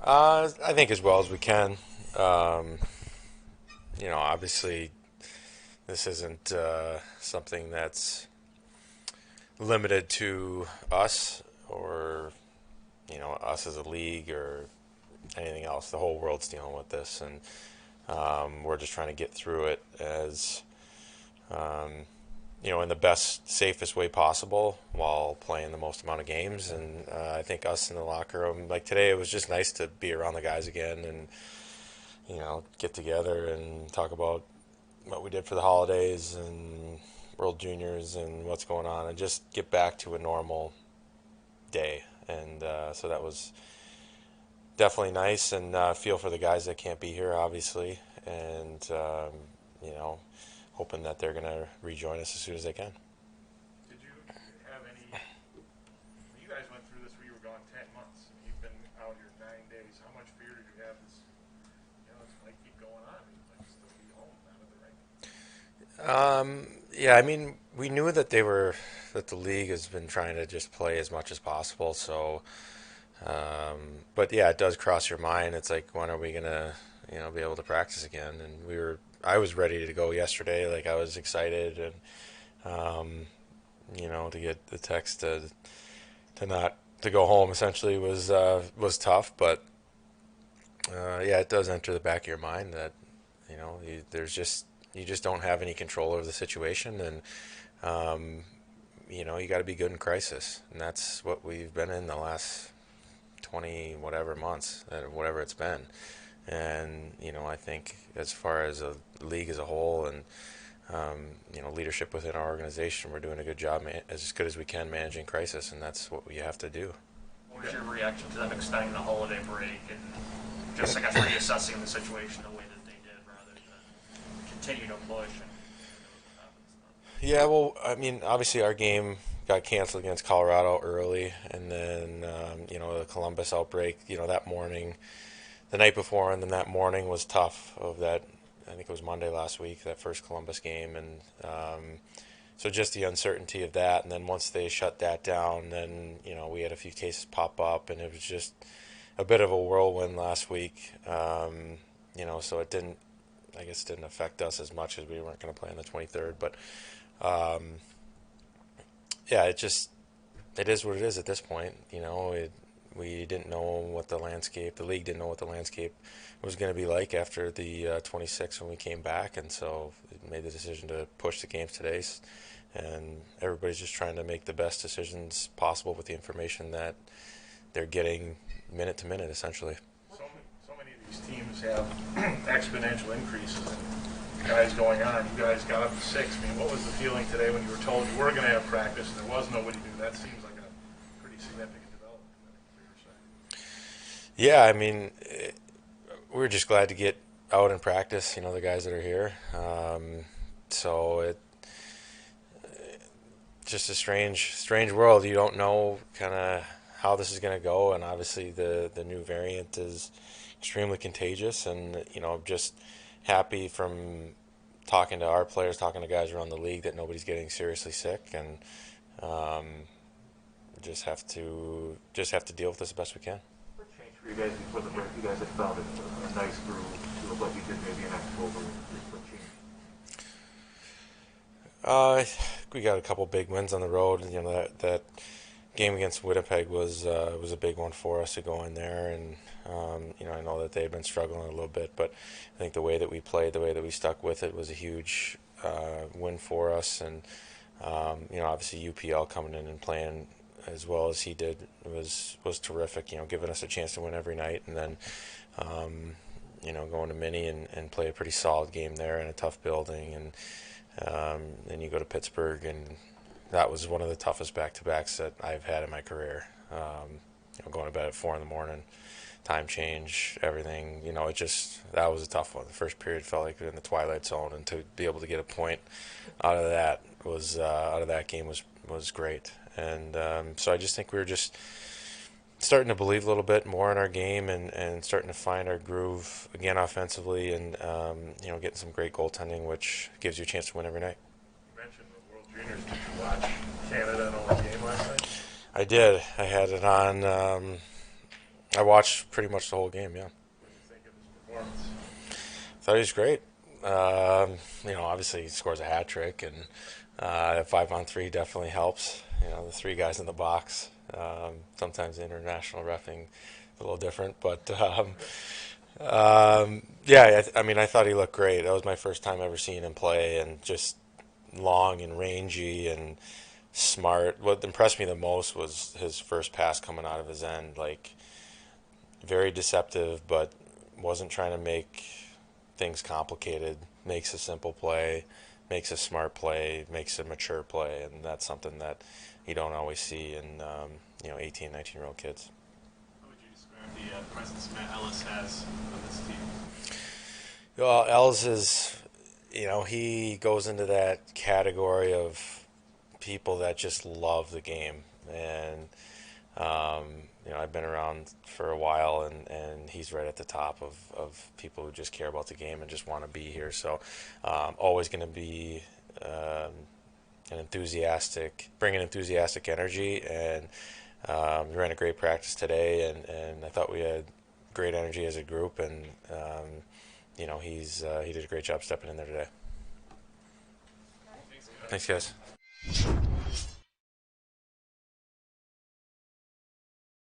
I think as well as we can. Um, Obviously, this isn't something that's limited to us or us as a league or anything else. The whole world's dealing with this, and we're just trying to get through it as in the best, safest way possible while playing the most amount of games. And I think us in the locker room, like today, it was just nice to be around the guys again and get together and talk about what we did for the holidays and World Juniors and what's going on, and just get back to a normal day. And so that was definitely nice, and feel for the guys that can't be here, obviously, and you know, hoping that they're gonna rejoin us as soon as they can. Did you have any? You guys went through this where you were gone 10 months, and you've been out here 9 days. How much fear did you have this? This might keep going on. You might still be home out of the rink. Yeah, I mean, we knew that the league has been trying to just play as much as possible. So, but yeah, it does cross your mind. It's like, when are we gonna, be able to practice again? And I was ready to go yesterday. Like I was excited, and to get the text to not to go home essentially was tough. But yeah, it does enter the back of your mind that you just don't have any control over the situation, and you got to be good in crisis, and that's what we've been in the last 20 whatever months, whatever it's been. And I think as far as a league as a whole, and leadership within our organization, we're doing a good job, as good as we can, managing crisis, and that's what we have to do. What was your reaction to them extending the holiday break and just, I guess, reassessing the situation the way that they did rather than continue to push and what happens Yeah, well, I mean, obviously our game got canceled against Colorado early, and then the Columbus outbreak, that morning, the night before, and then that morning was tough. Of that, I think it was Monday last week, that first Columbus game, and so just the uncertainty of that, and then once they shut that down, then we had a few cases pop up, and it was just a bit of a whirlwind last week. So it didn't, I guess, didn't affect us as much as we weren't going to play on the 23rd, but yeah, it is what it is at this point. We didn't know what the league didn't know what the landscape was going to be like after the 26th when we came back, and so it made the decision to push the games today. And everybody's just trying to make the best decisions possible with the information that they're getting minute to minute, essentially. So many of these teams have exponential increases in guys going on. You guys got up to 6. I mean, what was the feeling today when you were told you were going to have practice and there was nobody to do? That seems like a pretty significant development for your side. Yeah, I mean, we were just glad to get out and practice. The guys that are here. So it just a strange world. You don't know kind of how this is going to go, and obviously the new variant is extremely contagious. And just happy from talking to our players, talking to guys around the league, that nobody's getting seriously sick, and um, just have to deal with this the best we can. What changed for you guys before the break? You guys had found a nice groove to what you did maybe in October. What changed? We got a couple big wins on the road. That game against Winnipeg was a big one for us to go in there, and I know that they had been struggling a little bit, but I think the way that we played, the way that we stuck with it, was a huge win for us. And obviously UPL coming in and playing as well as he did was terrific. Giving us a chance to win every night, and then going to Mini and play a pretty solid game there in a tough building, and then you go to Pittsburgh, and that was one of the toughest back-to-backs that I've had in my career. Going to bed at 4 in the morning, time change, everything. That was a tough one. The first period felt like in the twilight zone, and to be able to get a point out of that game was great. And so I just think we were just starting to believe a little bit more in our game, and starting to find our groove again offensively, and getting some great goaltending, which gives you a chance to win every night. You mentioned the World Juniors. Did you watch Canada and all the game last night? I did. I had it on I watched pretty much the whole game. Yeah, What did you think of his performance? thought he was great. Obviously he scores a hat trick, and 5-on-3 definitely helps. The three guys in the box. Sometimes the international reffing is a little different, but yeah, I mean, I thought he looked great. That was my first time ever seeing him play, and just long and rangy and smart. What impressed me the most was his first pass coming out of his end, like very deceptive, but wasn't trying to make things complicated. Makes a simple play, makes a smart play, makes a mature play, and that's something that you don't always see in 18, 19-year-old kids. How would you describe the presence Matt Ellis has on this team? Well, Els is, he goes into that category of people that just love the game, and I've been around for a while, and he's right at the top of people who just care about the game and just want to be here. So, always going to be bring an enthusiastic energy, and we ran a great practice today, and I thought we had great energy as a group, and he did a great job stepping in there today. Thanks, guys.